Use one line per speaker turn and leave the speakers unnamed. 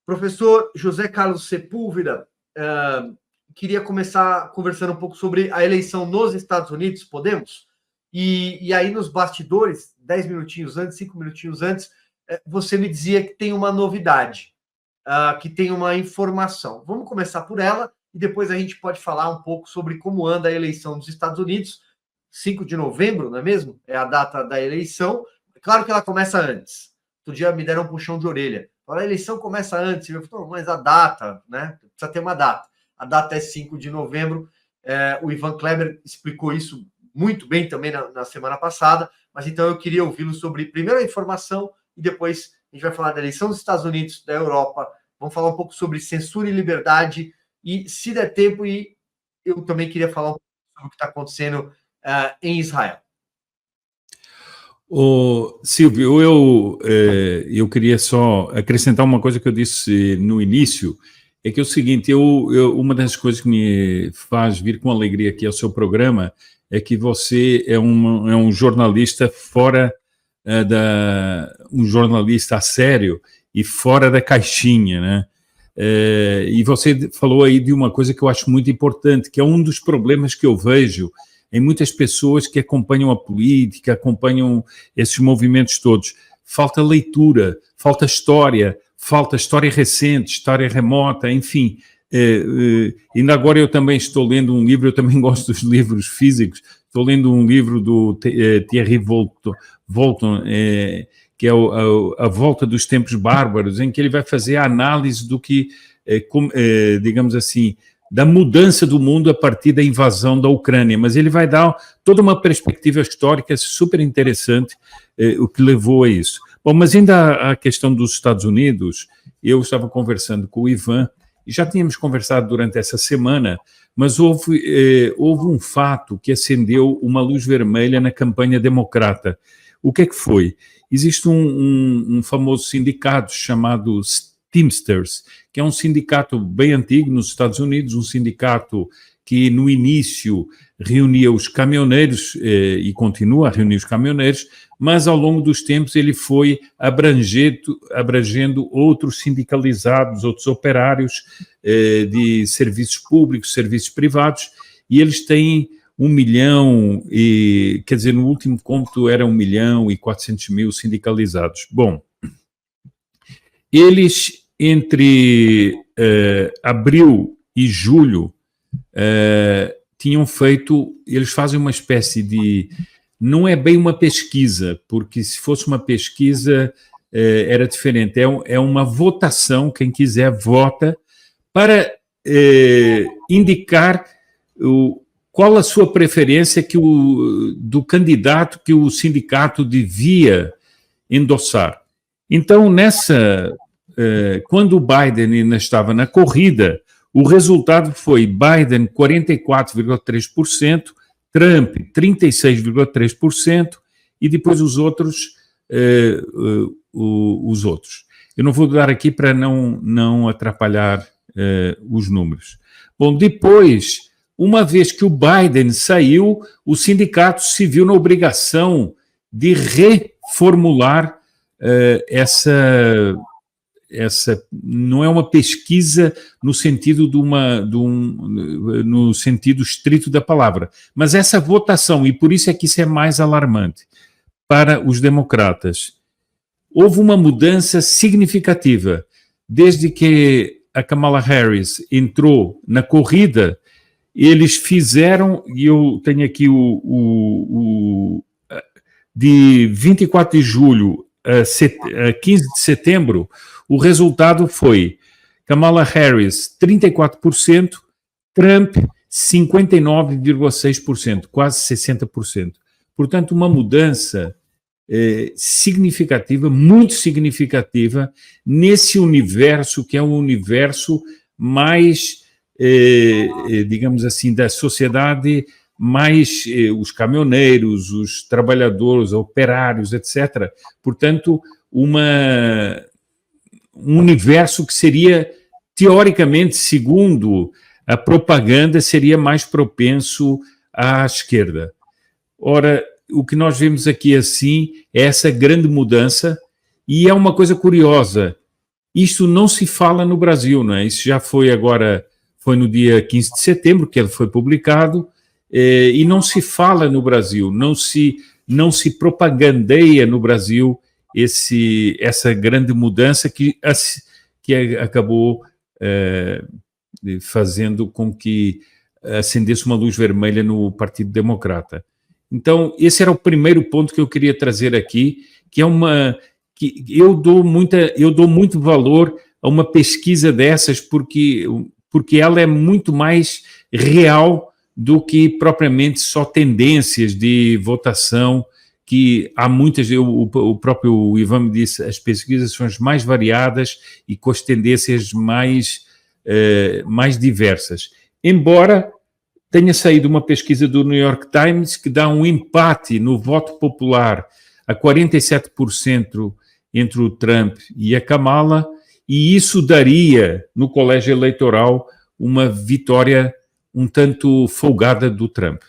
Professor José Carlos Sepúlveda, queria começar conversando um pouco sobre a eleição nos Estados Unidos, podemos? E aí, nos bastidores, 10 minutinhos antes, 5 minutinhos antes, você me dizia que tem uma novidade, que tem uma informação. Vamos começar por ela e depois a gente pode falar um pouco sobre como anda a eleição dos Estados Unidos. 5 de novembro, não é mesmo? É a data da eleição. Claro que ela começa antes. Outro dia me deram um puxão de orelha. A eleição começa antes. Eu falei, mas a data, né? Precisa ter uma data. A data é 5 de novembro. O Ivan Kleber explicou isso muito bem também na semana passada, mas então eu queria ouvi-lo sobre, primeiro, a informação e depois a gente vai falar da eleição dos Estados Unidos, da Europa, vamos falar um pouco sobre censura e liberdade e, se der tempo, eu também queria falar um pouco sobre o que está acontecendo em Israel.
Silvio, eu queria só acrescentar uma coisa que eu disse no início, é que é o seguinte, uma das coisas que me faz vir com alegria aqui ao seu programa é que você é um jornalista fora um jornalista a sério e fora da caixinha, né? E você falou aí de uma coisa que eu acho muito importante, que é um dos problemas que eu vejo em muitas pessoas que acompanham a política, acompanham esses movimentos todos. Falta leitura, falta história recente, história remota, enfim. Ainda agora eu também estou lendo um livro, eu também gosto dos livros físicos, estou lendo um livro do Thierry Volton, que é A Volta dos Tempos Bárbaros, em que ele vai fazer a análise do que, digamos assim, da mudança do mundo a partir da invasão da Ucrânia, mas ele vai dar toda uma perspectiva histórica super interessante, o que levou a isso. Bom, mas ainda a questão dos Estados Unidos, eu estava conversando com o Ivan, e já tínhamos conversado durante essa semana, mas houve um fato que acendeu uma luz vermelha na campanha democrata. O que é que foi? Existe um famoso sindicato chamado Teamsters, que é um sindicato bem antigo nos Estados Unidos, um sindicato que no início reunia os caminhoneiros e continua a reunir os caminhoneiros, mas ao longo dos tempos ele foi abrangendo outros sindicalizados, outros operários de serviços públicos, serviços privados, e eles têm 1 milhão, quer dizer, no último cômputo era 1.400.000 sindicalizados. Bom, eles entre abril e julho eles fazem uma espécie de, não é bem uma pesquisa, porque se fosse uma pesquisa era diferente, é uma votação, quem quiser vota, para indicar qual a sua preferência do candidato que o sindicato devia endossar. Então, quando o Biden ainda estava na corrida, o resultado foi Biden 44,3%, Trump 36,3% e depois os outros. Eu não vou dar aqui para não atrapalhar os números. Bom, depois, uma vez que o Biden saiu, o sindicato se viu na obrigação de reformular essa não é uma pesquisa no sentido no sentido estrito da palavra, mas essa votação, e por isso é que isso é mais alarmante para os democratas. Houve uma mudança significativa. Desde que a Kamala Harris entrou na corrida, eles fizeram, e eu tenho aqui de 24 de julho a 15 de setembro, o resultado foi Kamala Harris 34%, Trump 59,6%, quase 60%. Portanto, uma mudança significativa, muito significativa, nesse universo que é um universo mais, digamos assim, da sociedade, mais os caminhoneiros, os trabalhadores, operários, etc. Portanto, um universo que seria, teoricamente, segundo a propaganda, seria mais propenso à esquerda. Ora, o que nós vemos aqui assim é essa grande mudança, e é uma coisa curiosa. Isto não se fala no Brasil, não é? Isso já foi agora, foi no dia 15 de setembro que ele foi publicado, e não se fala no Brasil, não se propagandeia no Brasil essa grande mudança que acabou fazendo com que acendesse uma luz vermelha no Partido Democrata. Então, esse era o primeiro ponto que eu queria trazer aqui, que eu dou muito valor a uma pesquisa dessas, porque ela é muito mais real do que propriamente só tendências de votação, que há muitas, o próprio Ivan me disse, as pesquisas são as mais variadas e com as tendências mais diversas. Embora tenha saído uma pesquisa do New York Times que dá um empate no voto popular a 47% entre o Trump e a Kamala, e isso daria, no colégio eleitoral, uma vitória um tanto folgada do Trump.